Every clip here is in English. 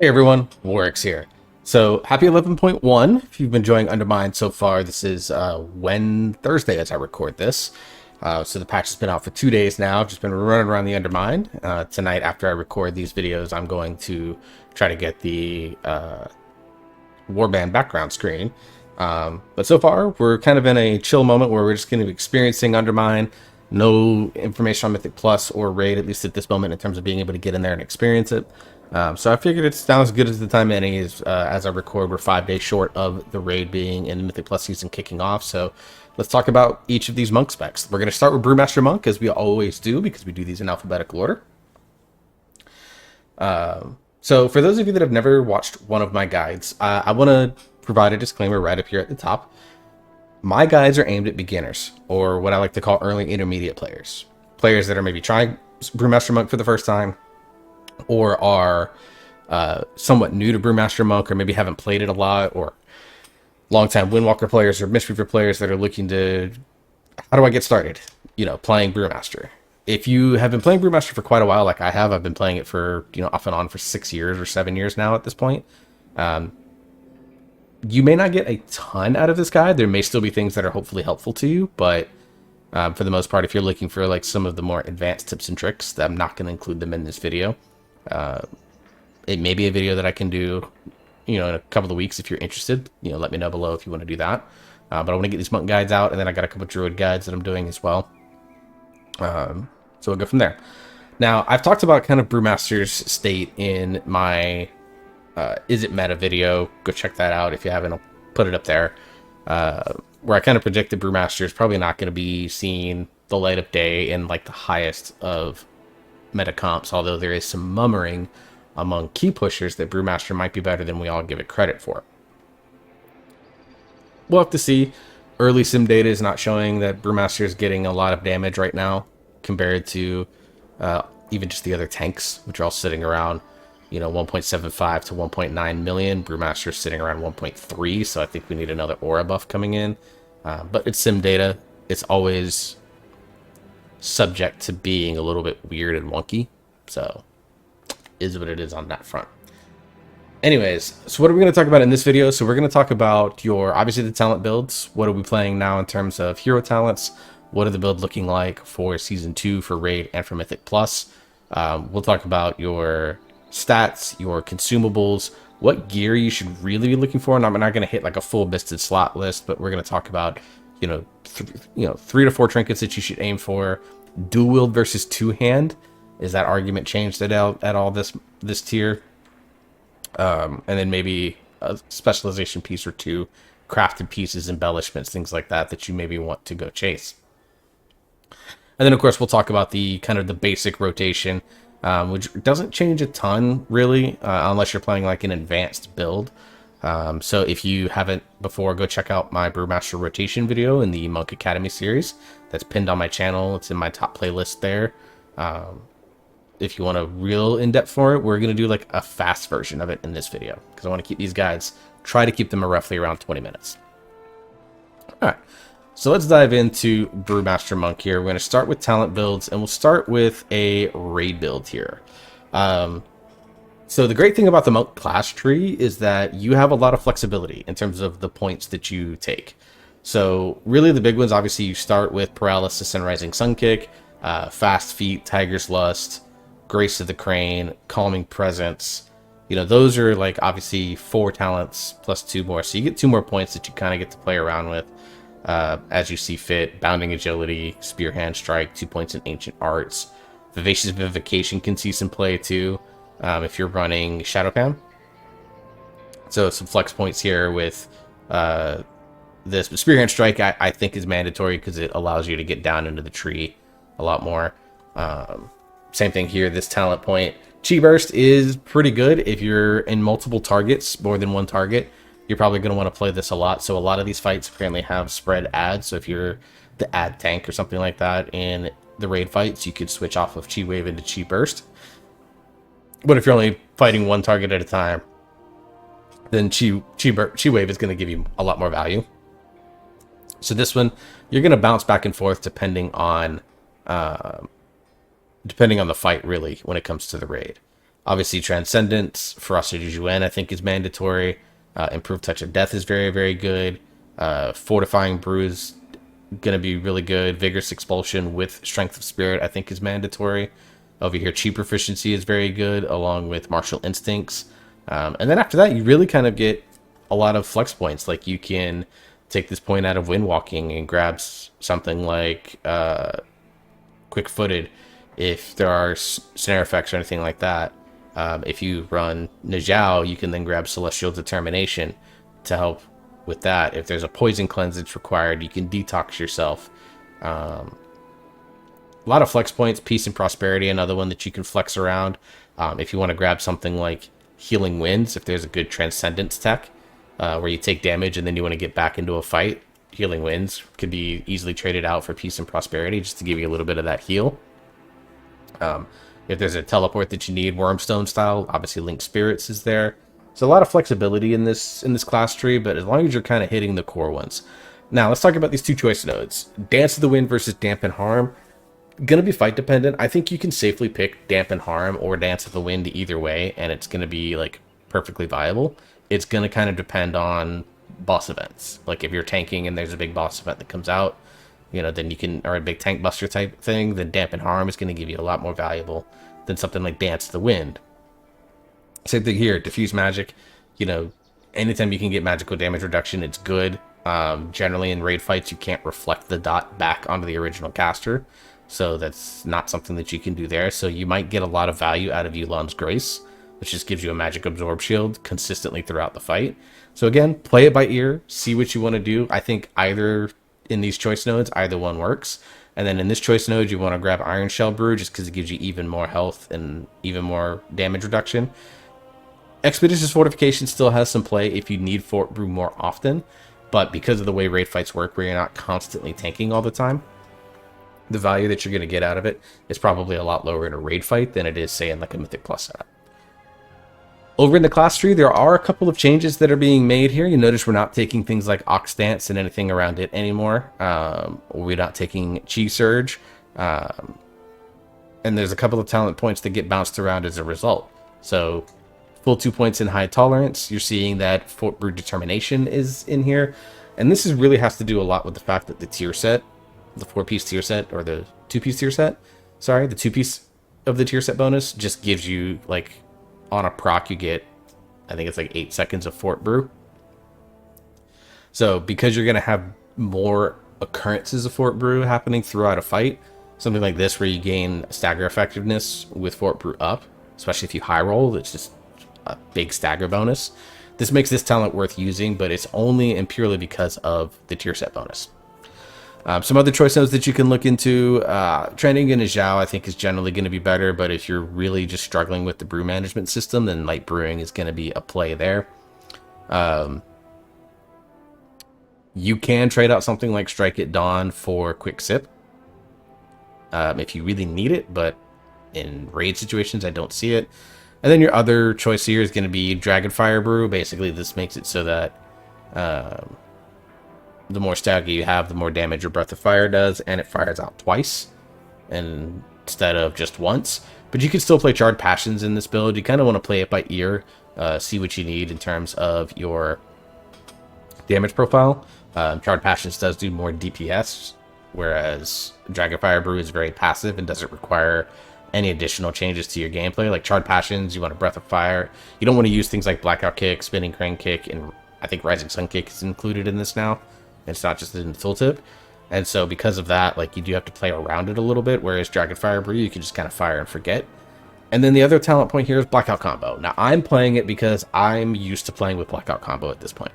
Hey everyone, Warwick's here. So happy 11.1. If you've been enjoying Undermined so far, this is Thursday as I record this. So the patch has been out for 2 days now. I've just been running around the Undermined. Tonight, after I record these videos, I'm going to try to get the Warband background screen. But so far, we're kind of in a chill moment where we're just going to be experiencing Undermined. No information on Mythic Plus or Raid, at least at this moment, in terms of being able to get in there and experience it. So I figured it's now as good as the time any is. As I record, we're 5 days short of the Raid being in Mythic Plus season kicking off. So let's talk about each of these monk specs. We're going to start with Brewmaster Monk, as we always do, because we do these in alphabetical order. So for those of you that have never watched one of my guides, I want to provide a disclaimer right up here at the top. My guides are aimed at beginners, or what I like to call early intermediate players. Players that are maybe trying Brewmaster Monk for the first time, or are somewhat new to Brewmaster Monk, or maybe haven't played it a lot, or long-time Windwalker players or Mistweaver players that are looking to, how do I get started, playing Brewmaster. If you have been playing Brewmaster for quite a while, like I have, I've been playing it for, off and on for 6 years or 7 years now at this point. You may not get a ton out of this guide. There may still be things that are hopefully helpful to you, but for the most part, if you're looking for like some of the more advanced tips and tricks, I'm not going to include them in this video. It may be a video that I can do, in a couple of weeks if you're interested. Let me know below if you want to do that. But I want to get these monk guides out, and then I got a couple of druid guides that I'm doing as well. So we'll go from there. Now, I've talked about kind of Brewmaster's state in my Is It Meta video. Go check that out if you haven't. I'll put it up there. Where I kind of predicted Brewmaster is probably not going to be seeing the light of day in like the highest of meta comps, although there is some murmuring among key pushers that Brewmaster might be better than we all give it credit for. We'll have to see. Early sim data is not showing that Brewmaster is getting a lot of damage right now compared to even just the other tanks, which are all sitting around 1.75 to 1.9 million. Brewmaster is sitting around 1.3, so I think we need another aura buff coming in. But it's sim data. It's always subject to being a little bit weird and wonky, so is what it is on that front. Anyways, so what are we going to talk about in this video? So we're going to talk about obviously the talent builds. What are we playing now in terms of hero talents? What are the build looking like for season 2 for Raid and for Mythic Plus? We'll talk about your stats, your consumables, what gear you should really be looking for. And I'm not going to hit like a full misted slot list, but we're going to talk about 3 to 4 trinkets that you should aim for. Dual wield versus two hand. Is that argument changed at all this tier? And then maybe a specialization piece or two, crafted pieces, embellishments, things like that you maybe want to go chase. And then of course we'll talk about the kind of the basic rotation, which doesn't change a ton really, unless you're playing like an advanced build. So if you haven't before, go check out my Brewmaster rotation video in the Monk Academy series. That's pinned on my channel. It's in my top playlist there. If you want a real in-depth for it, we're going to do like a fast version of it in this video, because I want to keep these guides, try to keep them roughly around 20 minutes. All right, so let's dive into Brewmaster Monk here. We're going to start with talent builds, and we'll start with a raid build here. So the great thing about the Monk class tree is that you have a lot of flexibility in terms of the points that you take. So really the big ones, obviously you start with Paralysis and Rising Sun Kick, Fast Feet, Tiger's Lust, Grace of the Crane, Calming Presence. Those are like obviously 4 talents plus 2 more. So you get 2 more points that you kind of get to play around with as you see fit. Bounding Agility, Spear Hand Strike, 2 points in Ancient Arts. Vivacious Vivification can see some play too. If you're running Shadowpan. So some flex points here with this. But Spearhand Strike I think is mandatory because it allows you to get down into the tree a lot more. Same thing here, this talent point. Chi Burst is pretty good if you're in multiple targets, more than one target. You're probably going to want to play this a lot. So a lot of these fights apparently have spread ads. So if you're the ad tank or something like that in the raid fights, you could switch off of Chi Wave into Chi Burst. But if you're only fighting one target at a time, then Chi Wave is going to give you a lot more value. So this one, you're going to bounce back and forth depending on the fight, really, when it comes to the raid. Obviously, Transcendence, Ferocity du Jouen, I think is mandatory. Improved Touch of Death is very, very good. Fortifying Brew is going to be really good. Vigorous Expulsion with Strength of Spirit, I think, is mandatory. Over here, Chi Proficiency is very good, along with Martial Instincts. And then after that, you really kind of get a lot of flex points. Like, you can take this point out of Windwalking and grab something like Quick Footed if there are snare effects or anything like that. If you run Nejao, you can then grab Celestial Determination to help with that. If there's a poison cleanse that's required, you can detox yourself. A lot of flex points. Peace and Prosperity, another one that you can flex around. If you want to grab something like Healing Winds, if there's a good Transcendence tech where you take damage and then you want to get back into a fight, Healing Winds could be easily traded out for Peace and Prosperity just to give you a little bit of that heal. If there's a teleport that you need, Wormstone style, obviously Link Spirits is there. So a lot of flexibility in this class tree, but as long as you're kind of hitting the core ones. Now let's talk about these two choice nodes. Dance of the Wind versus Dampen Harm. Gonna be fight dependent. I think you can safely pick Dampen Harm or Dance of the Wind either way, and it's gonna be like perfectly viable. It's gonna kind of depend on boss events. Like if you're tanking and there's a big boss event that comes out, you know, then you can, or a big tank buster type thing, then Dampen Harm is going to give you a lot more valuable than something like Dance of the Wind. Same thing here, Diffuse Magic, you know, anytime you can get magical damage reduction, it's good. Generally in raid fights, you can't reflect the dot back onto the original caster, so that's not something that you can do there. So you might get a lot of value out of Yu'lon's Grace, which just gives you a magic absorb shield consistently throughout the fight. So again, play it by ear, see what you want to do. I think either in these choice nodes, either one works. And then in this choice node, you want to grab Iron Shell Brew just because it gives you even more health and even more damage reduction. Expeditious Fortification still has some play if you need Fort Brew more often, but because of the way raid fights work, where you're not constantly tanking all the time, the value that you're going to get out of it is probably a lot lower in a raid fight than it is, say, in like a Mythic Plus setup. Over in the class tree, there are a couple of changes that are being made here. You notice we're not taking things like Ox Dance and anything around it anymore. We're not taking Chi Surge. And there's a couple of talent points that get bounced around as a result. So full 2 points in High Tolerance. You're seeing that Fort Brew Determination is in here. And this really has to do a lot with the fact that the tier set, the 4-piece tier set, or the 2-piece tier set, sorry, the 2-piece of the tier set bonus just gives you, like, on a proc, you get, I think it's like 8 seconds of Fort Brew. So because you're going to have more occurrences of Fort Brew happening throughout a fight, something like this where you gain stagger effectiveness with Fort Brew up, especially if you high roll, it's just a big stagger bonus. This makes this talent worth using, but it's only and purely because of the tier set bonus. Some other choice nodes that you can look into, trending in a Zhao I think is generally going to be better, but if you're really just struggling with the brew management system, then light brewing is going to be a play there. You can trade out something like Strike at Dawn for Quick Sip if you really need it, but in raid situations I don't see it. And then your other choice here is going to be Dragonfire Brew. Basically this makes it so that the more stagger you have, the more damage your Breath of Fire does, and it fires out twice instead of just once. But you can still play Charred Passions in this build. You kind of want to play it by ear, see what you need in terms of your damage profile. Charred Passions does do more DPS, whereas Dragonfire Brew is very passive and doesn't require any additional changes to your gameplay. Like Charred Passions, you want a Breath of Fire. You don't want to use things like Blackout Kick, Spinning Crane Kick, and I think Rising Sun Kick is included in this now. It's not just in the tooltip. And so because of that, like, you do have to play around it a little bit, whereas Dragonfire Brew, you can just kind of fire and forget. And then the other talent point here is Blackout Combo. Now, I'm playing it because I'm used to playing with Blackout Combo at this point.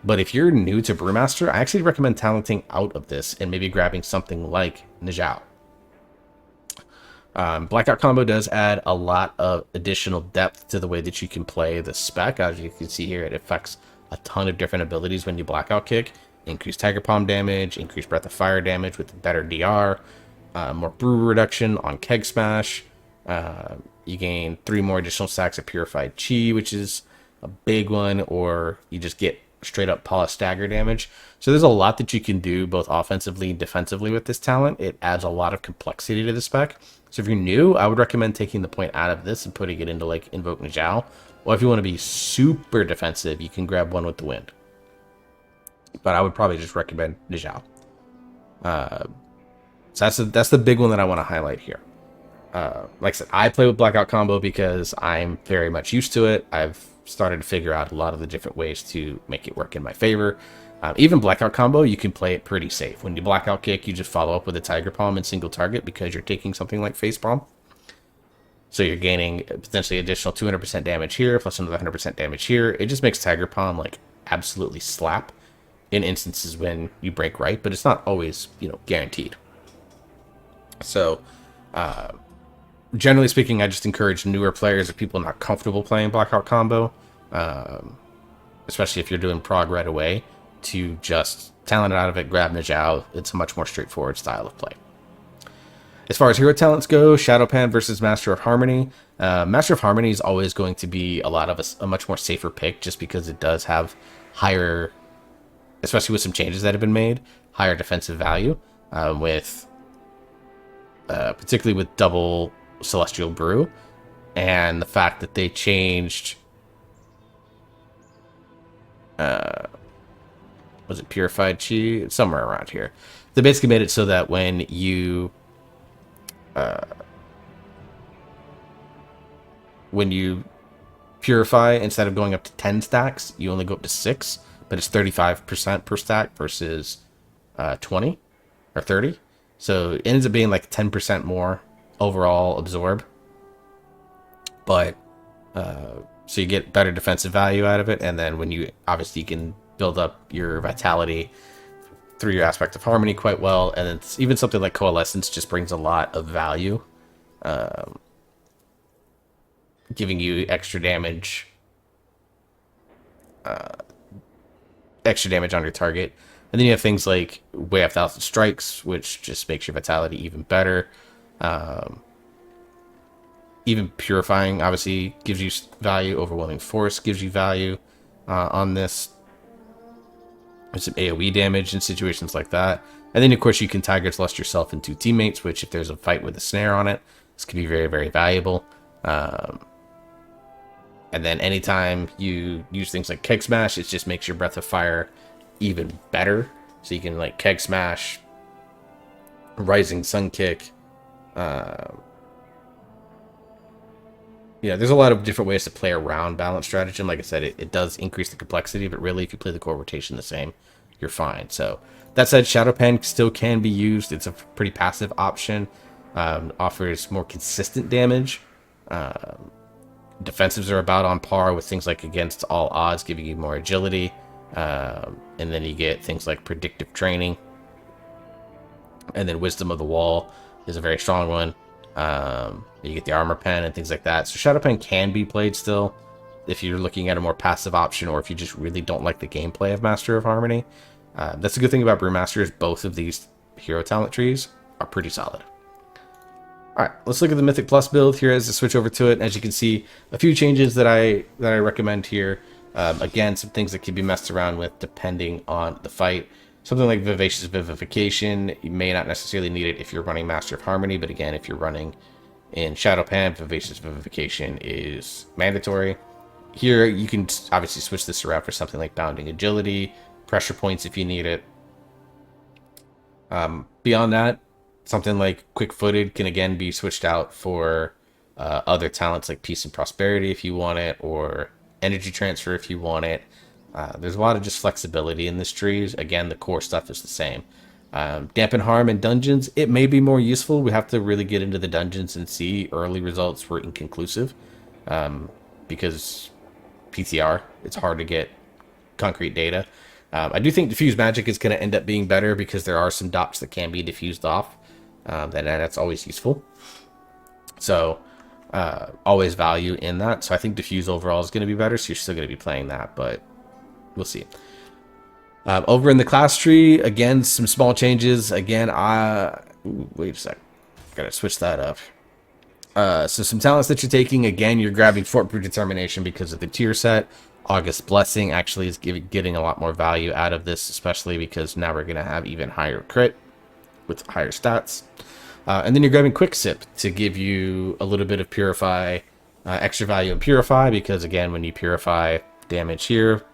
But if you're new to Brewmaster, I actually recommend talenting out of this and maybe grabbing something like Nejao. Blackout Combo does add a lot of additional depth to the way that you can play the spec. As you can see here, it affects a ton of different abilities when you Blackout Kick. Increased Tiger Palm damage, increased Breath of Fire damage with better DR, more brew reduction on Keg Smash. You gain 3 more additional stacks of Purified Chi, which is a big one, or you just get straight up Paula stagger damage. So there's a lot that you can do both offensively and defensively with this talent. It adds a lot of complexity to the spec. So if you're new, I would recommend taking the point out of this and putting it into like Invoke Najal. Or if you want to be super defensive, you can grab one with the wind. But I would probably just recommend Najal. So that's the big one that I want to highlight here. Like I said, I play with Blackout Combo because I'm very much used to it. I've started to figure out a lot of the different ways to make it work in my favor. Even Blackout Combo, you can play it pretty safe. When you Blackout Kick, you just follow up with a Tiger Palm and single target because you're taking something like Face Palm. So you're gaining potentially additional 200% damage here, plus another 100% damage here. It just makes Tiger Palm like absolutely slap in instances when you break right, but it's not always, guaranteed. So, generally speaking, I just encourage newer players or people not comfortable playing Blackout Combo, especially if you're doing prog right away, to just talent out of it, grab Najal. It's a much more straightforward style of play. As far as hero talents go, Shadowpan versus Master of Harmony. Master of Harmony is always going to be a much more safer pick just because it does have higher, especially with some changes that have been made, higher defensive value, particularly with double Celestial Brew, and the fact that they changed, was it Purified Chi? Somewhere around here. They basically made it so that when you purify, instead of going up to 10 stacks, you only go up to 6, but it's 35% per stack versus 20 or 30. So it ends up being like 10% more overall absorb. But so you get better defensive value out of it, and then when you obviously can build up your vitality through your aspect of harmony quite well, and it's even something like Coalescence just brings a lot of value, giving you extra damage on your target. And then you have things like Way of Thousand Strikes, which just makes your vitality even better. Even Purifying obviously gives you value. Overwhelming Force gives you value on this. There's some AoE damage in situations like that. And then, of course, you can Tiger Thrust yourself into teammates, which if there's a fight with a snare on it, this can be very, very valuable. And then anytime you use things like Keg Smash, it just makes your Breath of Fire even better. So you can like Keg Smash, Rising Sun Kick. There's a lot of different ways to play around balance stratagem. Like I said, it does increase the complexity, but really if you play the core rotation the same, you're fine. So that said, Shadowpan still can be used. It's a pretty passive option. Offers more consistent damage. Defensives are about on par with things like Against All Odds, giving you more agility. And then you get things like Predictive Training. And then Wisdom of the Wall is a very strong one. You get the Armor Pen and things like that. So Shadowpan can be played still if you're looking at a more passive option, or if you just really don't like the gameplay of Master of Harmony. That's a good thing about Brewmaster is both of these hero talent trees are pretty solid. Alright, let's look at the Mythic Plus build here as I switch over to it. As you can see, a few changes that I recommend here. Again, some things that can be messed around with depending on the fight. Something like Vivacious Vivification, you may not necessarily need it if you're running Master of Harmony, but again, if you're running in Shadowpan, Vivacious Vivification is mandatory. Here, you can obviously switch this around for something like Bounding Agility, Pressure Points if you need it. Beyond that, something like Quick Footed can again be switched out for other talents like Peace and Prosperity if you want it, or Energy Transfer if you want it. There's a lot of just flexibility in this tree. Again, the core stuff is the same. Dampen Harm in dungeons, it may be more useful. We have to really get into the dungeons and see. Early results were inconclusive because PTR, it's hard to get concrete data. I do think Diffuse Magic is going to end up being better because there are some dots that can be diffused off. That's always useful. So always value in that. So I think Diffuse overall is going to be better. So you're still going to be playing that, but we'll see. Over in the class tree, again, some small changes. Again, wait a sec. Gotta switch that up. So some talents that you're taking, again, you're grabbing Fort Predetermination because of the tier set. August Blessing actually is getting a lot more value out of this, especially because now we're going to have even higher crit with higher stats. And then you're grabbing Quick Sip to give you a little bit of Purify, extra value in Purify, because again, when you Purify damage here,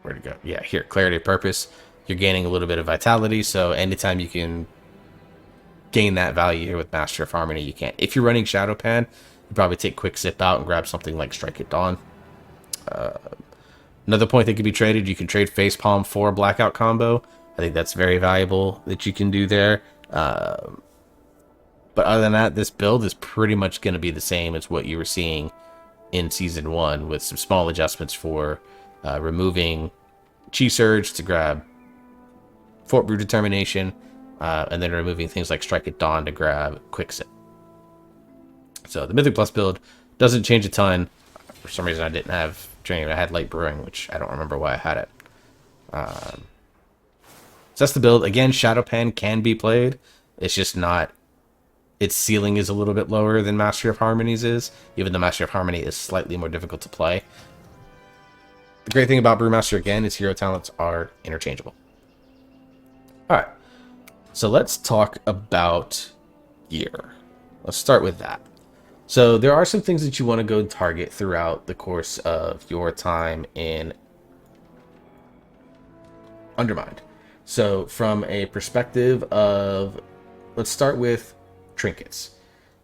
where'd it go? Yeah, here, Clarity of Purpose. You're gaining a little bit of Vitality, so anytime you can gain that value here with Master of Harmony, you can. If you're running Shadow Pan, you probably take Quick Sip out and grab something like Strike at Dawn. Another point that could be traded, you can trade Facepalm for a Blackout combo. I think that's very valuable that you can do there. But other than that, this build is pretty much going to be the same as what you were seeing in Season 1, with some small adjustments for removing Chi Surge to grab Fort Brew Determination, and then removing things like Strike at Dawn to grab Quick Sip. So the Mythic Plus build doesn't change a ton. For some reason, I didn't have Training. I had Light Brewing, which I don't remember why I had it. So that's the build. Again, Shadow Pan can be played. It's just not... Its ceiling is a little bit lower than Master of Harmony's is, even though Master of Harmony is slightly more difficult to play. The great thing about Brewmaster, again, is hero talents are interchangeable. Alright, so let's talk about gear. Let's start with that. So there are some things that you want to go target throughout the course of your time in Undermined. So from a perspective of, let's start with trinkets.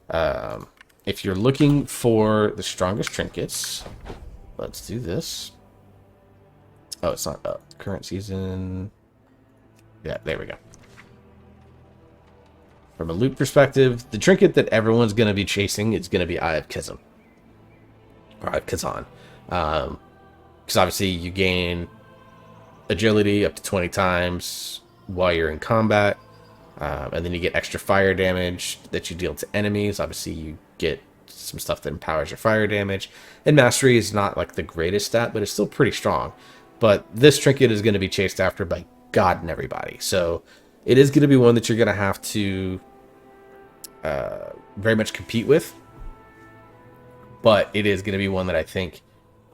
If you're looking for the strongest trinkets, let's do this. Oh, it's not up. Current season. Yeah, there we go. From a loot perspective, the trinket that everyone's going to be chasing is going to be Eye of Kizum. Or Eye of Kazan. Because obviously you gain agility up to 20 times while you're in combat. And then you get extra fire damage that you deal to enemies. Obviously you get some stuff that empowers your fire damage. And Mastery is not like the greatest stat, but it's still pretty strong. But this trinket is going to be chased after by God and everybody. So it is going to be one that you're going to have to very much compete with. But it is going to be one that I think,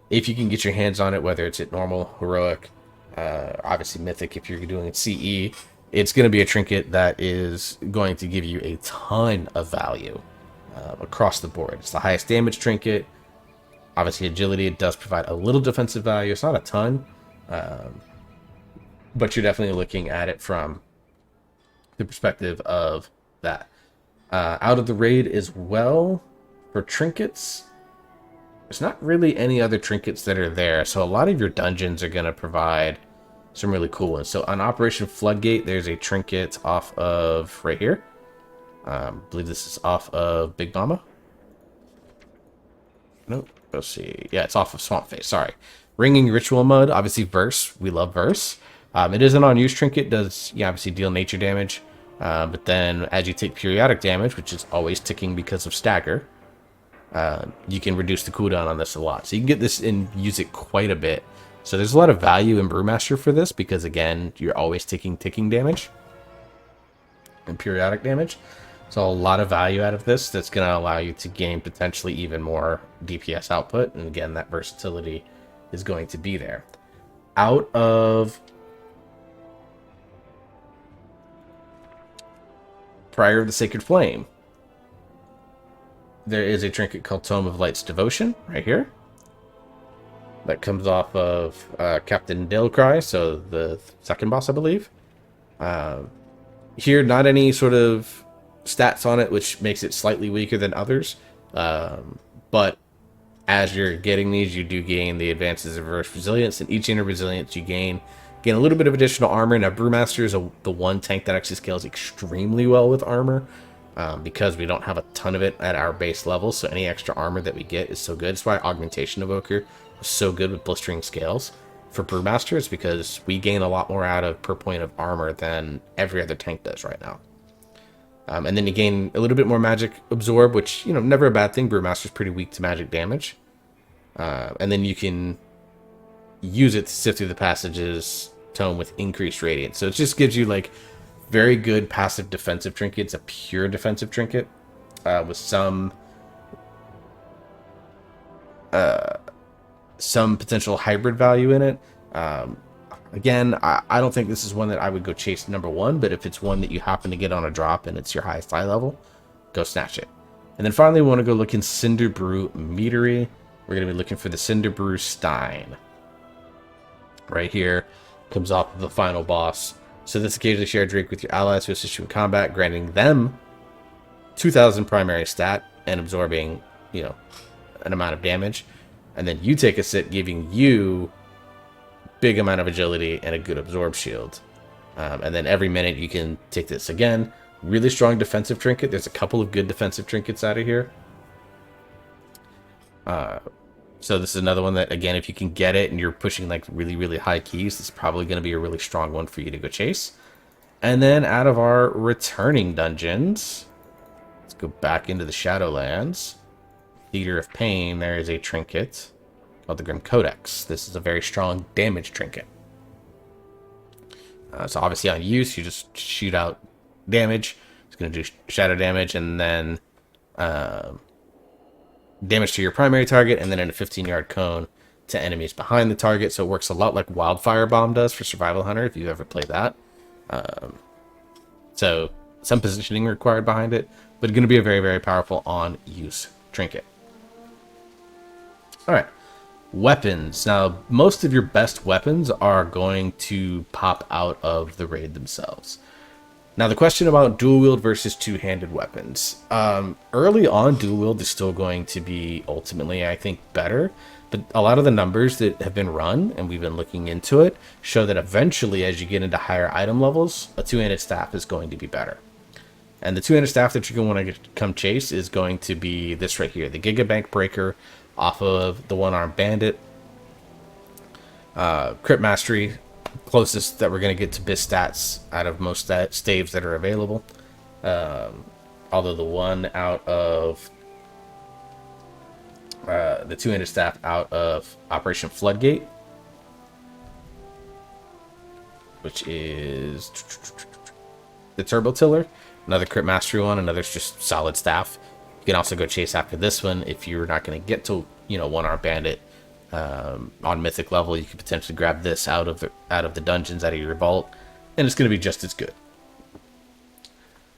if you can get your hands on it, whether it's at normal, heroic, obviously mythic if you're doing it CE, it's going to be a trinket that is going to give you a ton of value across the board. It's the highest damage trinket. Obviously agility, it does provide a little defensive value. It's not a ton, but you're definitely looking at it from the perspective of that. Out of the raid as well, for trinkets, there's not really any other trinkets that are there. So a lot of your dungeons are going to provide some really cool ones. So on Operation Floodgate, there's a trinket off of right here. I believe this is off of Big Mama. Nope. Let's see. Yeah, it's off of Swamp Face. Sorry. Ringing Ritual Mud. Obviously, Verse. We love Verse. It is an unused trinket. Does obviously deal nature damage. But then as you take periodic damage, which is always ticking because of stagger, you can reduce the cooldown on this a lot. So you can get this and use it quite a bit. So there's a lot of value in Brewmaster for this because, again, you're always taking ticking damage and periodic damage. So a lot of value out of this that's going to allow you to gain potentially even more DPS output. And again, that versatility is going to be there. Out of Prior of the Sacred Flame, there is a trinket called Tome of Light's Devotion right here. That comes off of Captain Dalecry, so the second boss, I believe. Here, not any sort of stats on it, which makes it slightly weaker than others. But as you're getting these, you do gain the advances of Reverse Resilience, and each inner resilience you gain a little bit of additional armor. Now, Brewmaster is the one tank that actually scales extremely well with armor, because we don't have a ton of it at our base level, so any extra armor that we get is so good. That's why Augmentation Evoker is so good with Blistering Scales for Brewmaster, is because we gain a lot more out of per point of armor than every other tank does right now. And then you gain a little bit more magic absorb, which, never a bad thing. Brewmaster's pretty weak to magic damage. And then you can use it to sift through the passages tome with increased radiance. So it just gives you like very good passive defensive trinkets, a pure defensive trinket, with some some potential hybrid value in it. Again, I don't think this is one that I would go chase number one, but if it's one that you happen to get on a drop and it's your highest high level, go snatch it. And then finally, we want to go look in Cinder Brew Meadery. We're going to be looking for the Cinder Brew Stein. Right here, comes off of the final boss. So this occasionally share a drink with your allies who assist you in combat, granting them 2,000 primary stat and absorbing, an amount of damage. And then you take a sip, giving you big amount of agility and a good absorb shield. And then every minute you can take this again. Really strong defensive trinket. There's a couple of good defensive trinkets out of here. So this is another one that, again, if you can get it and you're pushing like really, really high keys, this is probably going to be a really strong one for you to go chase. And then out of our returning dungeons, let's go back into the Shadowlands. Theater of Pain, there is a trinket called the Grim Codex. This is a very strong damage trinket. So obviously on use, you just shoot out damage. It's going to do shadow damage and then damage to your primary target, and then in a 15-yard cone to enemies behind the target. So it works a lot like Wildfire Bomb does for Survival Hunter, if you've ever played that. So some positioning required behind it, but going to be a very, very powerful on-use trinket. All right. Weapons. Now, most of your best weapons are going to pop out of the raid themselves. Now, the question about dual wield versus two-handed weapons. Early on, dual wield is still going to be ultimately, I think, better. But a lot of the numbers that have been run, and we've been looking into it, show that eventually, as you get into higher item levels, a two-handed staff is going to be better. And the two-handed staff that you're going to want to come chase is going to be this right here, the Gigabank Breaker off of the One-Armed Bandit. Crit Mastery, closest that we're going to get to BIS stats out of most staves that are available. Although the one out of the two-handed staff out of Operation Floodgate, which is the Turbo Tiller, another Crit Mastery one, another's just solid staff. You can also go chase after this one if you're not going to get to, One-Armed Bandit on Mythic level. You could potentially grab this out of the dungeons, out of your vault, and it's going to be just as good.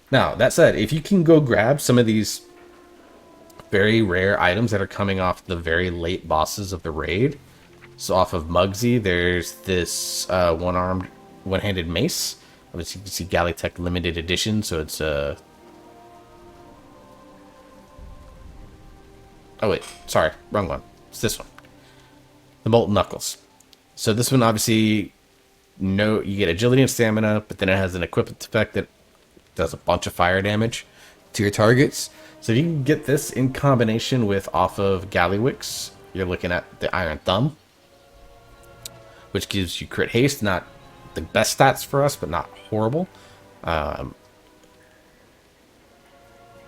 Now, that said, if you can go grab some of these very rare items that are coming off the very late bosses of the raid, so off of Muggsy, there's this one-handed mace. Obviously, you can see Galleytech limited edition, so it's oh wait, sorry, wrong one. It's this one. The Molten Knuckles. So this one, obviously, you get agility and stamina, but then it has an equipment effect that does a bunch of fire damage to your targets. So if you can get this in combination with off of Gallywix, you're looking at the Iron Thumb, which gives you crit haste. Not the best stats for us, but not horrible. And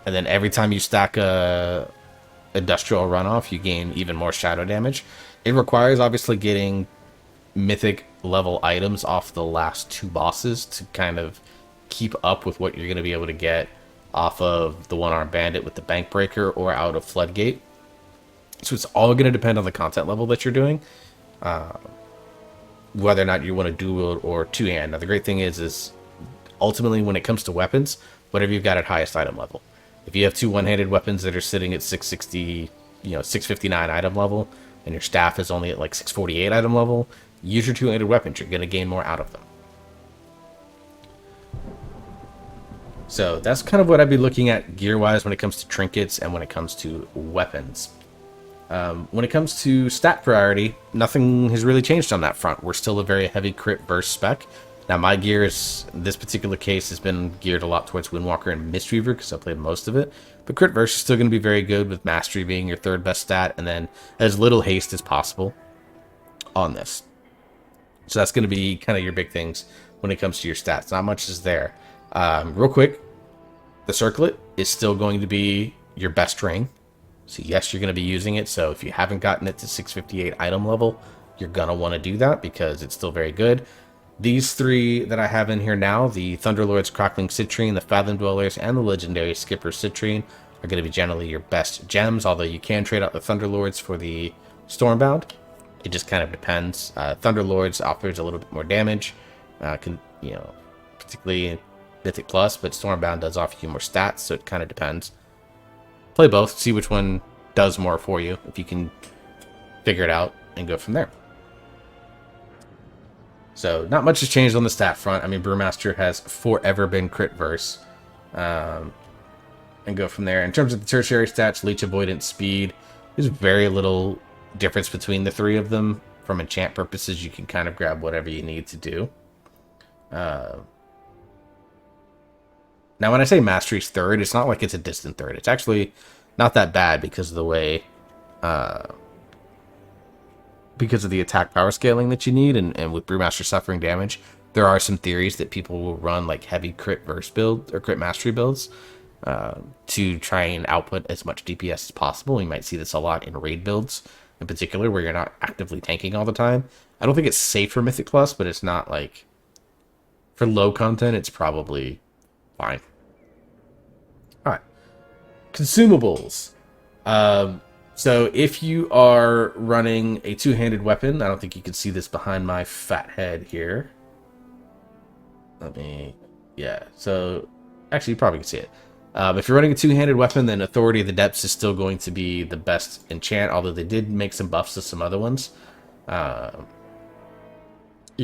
then every time you stack a Industrial Runoff, you gain even more shadow damage. It requires obviously getting mythic level items off the last two bosses to kind of keep up with what you're going to be able to get off of the One-Armed Bandit with the Bank Breaker or out of Floodgate. So it's all going to depend on the content level that you're doing, whether or not you want to dual wield or two-hand. Now the great thing is ultimately when it comes to weapons, whatever you've got at highest item level. If you have two one-handed weapons that are sitting at 660, 659 item level, and your staff is only at like 648 item level, use your two-handed weapons. You're going to gain more out of them. So that's kind of what I'd be looking at gear-wise when it comes to trinkets and when it comes to weapons. When it comes to stat priority, nothing has really changed on that front. We're still a very heavy crit burst spec. Now my gear is, in this particular case, has been geared a lot towards Windwalker and Mistweaver because I played most of it. But crit burst is still going to be very good with Mastery being your third best stat, and then as little haste as possible on this. So that's going to be kind of your big things when it comes to your stats. Not much is there. Real quick, the Circlet is still going to be your best ring. So yes, you're going to be using it. So if you haven't gotten it to 658 item level, you're going to want to do that because it's still very good. These three that I have in here now, the Thunderlord's Crackling Citrine, the Fathom Dwellers, and the legendary Skipper Citrine, are going to be generally your best gems, although you can trade out the Thunderlords for the Stormbound. It just kind of depends. Thunderlords offers a little bit more damage, particularly in Mythic Plus, but Stormbound does offer you more stats, so it kind of depends. Play both, see which one does more for you, if you can figure it out, and go from there. So, not much has changed on the stat front. I mean, Brewmaster has forever been crit verse. And go from there. In terms of the tertiary stats, Leech, Avoidance, Speed, there's very little difference between the three of them. From enchant purposes, you can kind of grab whatever you need to do. Now, when I say Mastery's third, it's not like it's a distant third. It's actually not that bad because of the way... because of the attack power scaling that you need, and with Brewmaster suffering damage, there are some theories that people will run like heavy crit verse build or crit mastery builds to try and output as much DPS as possible. You might see this a lot in raid builds in particular, where you're not actively tanking all the time. I don't think it's safe for Mythic Plus, but it's not like for low content, it's probably fine. All right, consumables. So if you are running a two-handed weapon, I don't think you can see this behind my fat head here. Yeah, so actually you probably can see it. If you're running a two-handed weapon, then Authority of the Depths is still going to be the best enchant, although they did make some buffs to some other ones. You're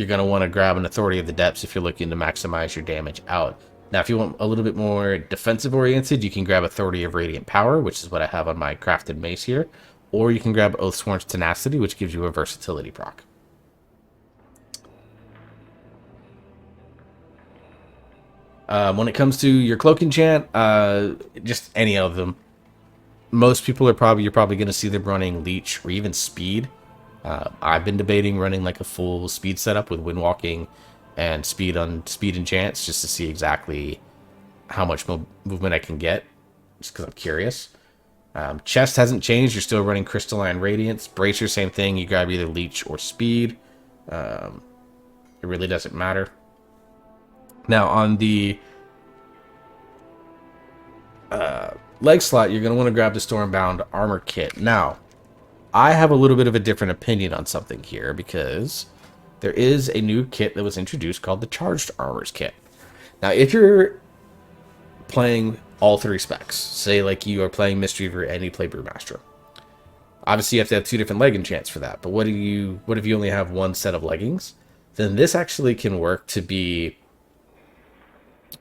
going to want to grab an Authority of the Depths if you're looking to maximize your damage out. Now, if you want a little bit more defensive-oriented, you can grab Authority of Radiant Power, which is what I have on my crafted mace here. Or you can grab Oathsworn's Tenacity, which gives you a versatility proc. When it comes to your cloak enchant, just any of them. Most people you're probably going to see them running Leech or even Speed. I've been debating running like a full Speed setup with Windwalking and speed enchants just to see exactly how much movement I can get, just because I'm curious. Chest hasn't changed. You're still running Crystalline Radiance. Bracer, same thing. You grab either Leech or Speed. It really doesn't matter. Now, on the leg slot, you're going to want to grab the Stormbound Armor Kit. Now, I have a little bit of a different opinion on something here, because there is a new kit that was introduced called the Charged Armors Kit. Now, if you're playing all three specs, say like you are playing Mistweaver and you play Brewmaster, obviously you have to have two different leg enchants for that. But what if you only have one set of leggings? Then this actually can work to be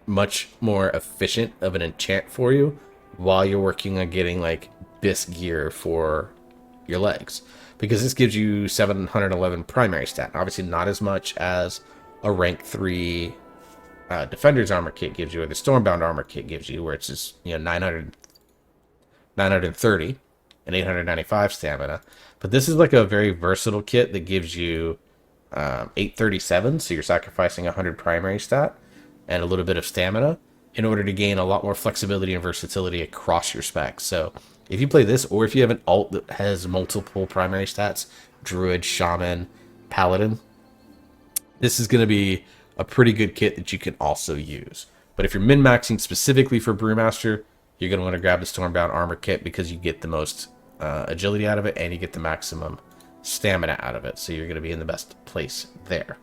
much more efficient of an enchant for you while you're working on getting like this gear for your legs, because this gives you 711 primary stat. Obviously not as much as a rank 3 Defender's Armor Kit gives you, or the Stormbound Armor Kit gives you, where it's just 930 and 895 stamina. But this is like a very versatile kit that gives you 837, so you're sacrificing 100 primary stat and a little bit of stamina in order to gain a lot more flexibility and versatility across your specs. So if you play this, or if you have an alt that has multiple primary stats, Druid, Shaman, Paladin, this is going to be a pretty good kit that you can also use. But if you're min-maxing specifically for Brewmaster, you're going to want to grab the Stormbound Armor Kit, because you get the most agility out of it, and you get the maximum stamina out of it. So you're going to be in the best place there.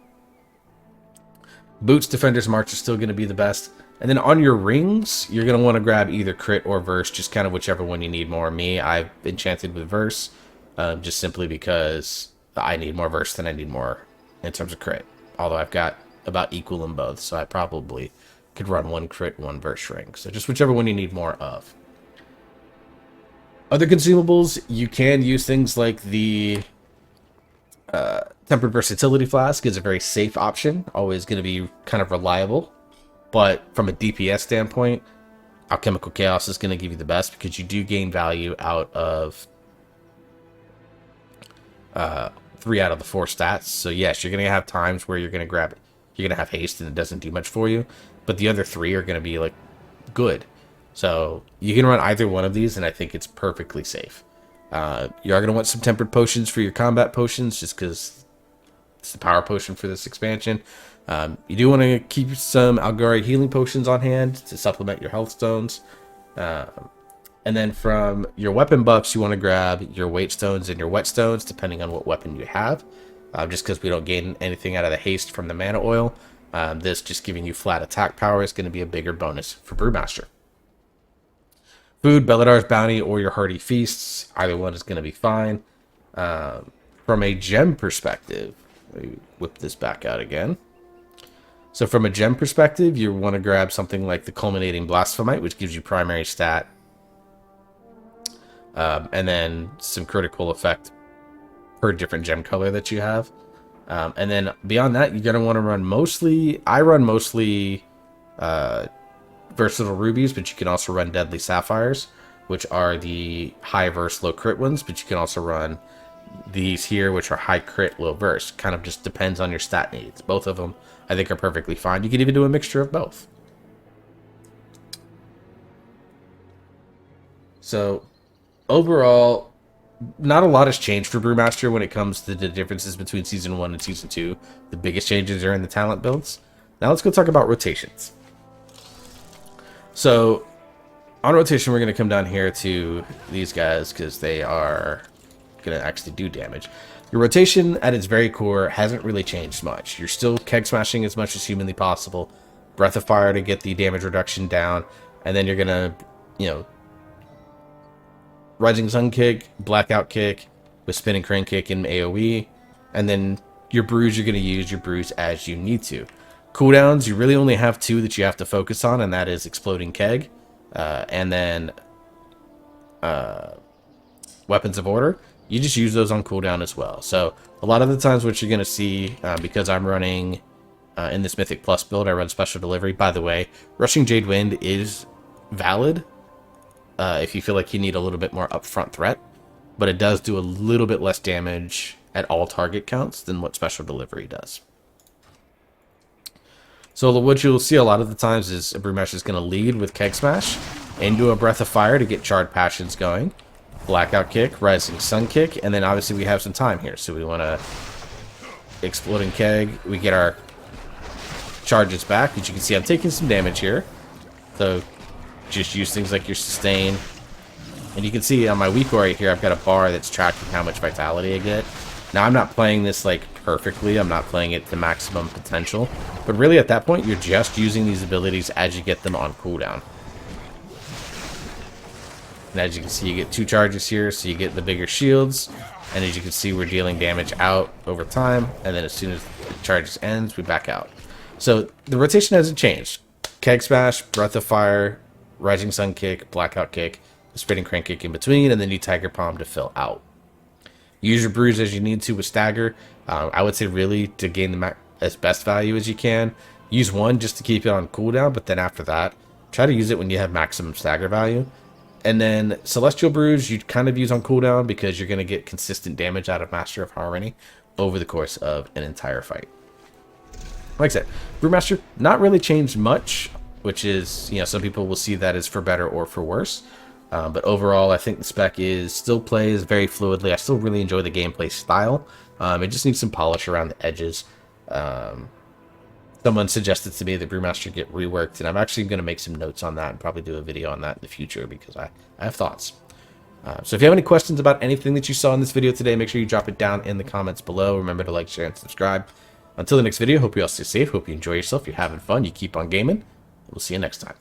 Boots, Defender's March is still going to be the best. And then on your rings, you're going to want to grab either crit or verse, just kind of whichever one you need more. Me, I've enchanted with verse, just simply because I need more verse than I need more in terms of crit. Although I've got about equal in both, so I probably could run one crit, one verse ring. So just whichever one you need more of. Other consumables, you can use things like the Tempered Versatility Flask is a very safe option. Always going to be kind of reliable. But from a DPS standpoint, Alchemical Chaos is going to give you the best, because you do gain value out of 3 out of the 4 stats. So yes, you're going to have times where you're going to grab it. You're going to have haste and it doesn't do much for you. But the other 3 are going to be like good. So you can run either one of these, and I think it's perfectly safe. You are going to want some Tempered Potions for your combat potions, just because it's the power potion for this expansion. You do want to keep some Algari healing potions on hand to supplement your health stones. And then from your weapon buffs, you want to grab your weight stones and your whetstones, depending on what weapon you have. Just because we don't gain anything out of the haste from the mana oil, this just giving you flat attack power is going to be a bigger bonus for Brewmaster. Food, Belladar's Bounty, or your Hearty Feasts, either one is going to be fine. From a gem perspective, let me whip this back out again. So from a gem perspective, you want to grab something like the Culminating Blasphemite, which gives you primary stat, and then some critical effect per different gem color that you have. And then beyond that, you're going to want to run mostly, I run mostly versatile rubies, but you can also run deadly sapphires, which are the high verse, low crit ones, but you can also run these here, which are high crit, low verse. Kind of just depends on your stat needs. Both of them, I think, are perfectly fine. You can even do a mixture of both. So overall, not a lot has changed for Brewmaster when it comes to the differences between Season 1 and Season 2. The biggest changes are in the talent builds. Now let's go talk about rotations. So on rotation, we're going to come down here to these guys because they are going to actually do damage. Your rotation at its very core hasn't really changed much. You're still keg smashing as much as humanly possible, Breath of Fire to get the damage reduction down, and then you're going to, you know, Rising Sun kick, Blackout kick, with Spinning Crane kick and AoE, and then your brews, you're going to use your brews as you need to. Cooldowns, you really only have two that you have to focus on, and that is Exploding Keg, and then Weapons of Order. You just use those on cooldown as well. So a lot of the times what you're going to see, because I'm running in this Mythic Plus build, I run Special Delivery. By the way, Rushing Jade Wind is valid if you feel like you need a little bit more upfront threat, but it does do a little bit less damage at all target counts than what Special Delivery does. So what you'll see a lot of the times is a Brewmaster is going to lead with Keg Smash into a Breath of Fire to get Charred Passions going, Blackout kick, Rising Sun kick, and then obviously we have some time here, so we want to Exploding Keg. We get our charges back. As you can see, I'm taking some damage here, so just use things like your sustain. And you can see on my weak right here, I've got a bar that's tracking how much vitality I get. Now, I'm not playing this like perfectly. I'm not playing it to maximum potential. But really, at that point, you're just using these abilities as you get them on cooldown. And as you can see, you get 2 charges here, so you get the bigger shields. And as you can see, we're dealing damage out over time. And then as soon as the charges ends, we back out. So the rotation hasn't changed. Keg Smash, Breath of Fire, Rising Sun kick, Blackout kick, Spinning Crane kick in between, and then you Tiger Palm to fill out. Use your brews as you need to with Stagger. I would say really to gain the as best value as you can. Use one just to keep it on cooldown, but then after that, try to use it when you have maximum Stagger value. And then Celestial Brews you kind of use on cooldown because you're going to get consistent damage out of Master of Harmony over the course of an entire fight. Like I said, Brewmaster not really changed much, which is, you know, some people will see that as for better or for worse. But overall, I think the spec still plays very fluidly. I still really enjoy the gameplay style. It just needs some polish around the edges. Someone suggested to me that Brewmaster get reworked, and I'm actually going to make some notes on that and probably do a video on that in the future because I have thoughts. So if you have any questions about anything that you saw in this video today, make sure you drop it down in the comments below. Remember to like, share, and subscribe. Until the next video, hope you all stay safe. Hope you enjoy yourself. You're having fun. You keep on gaming. We'll see you next time.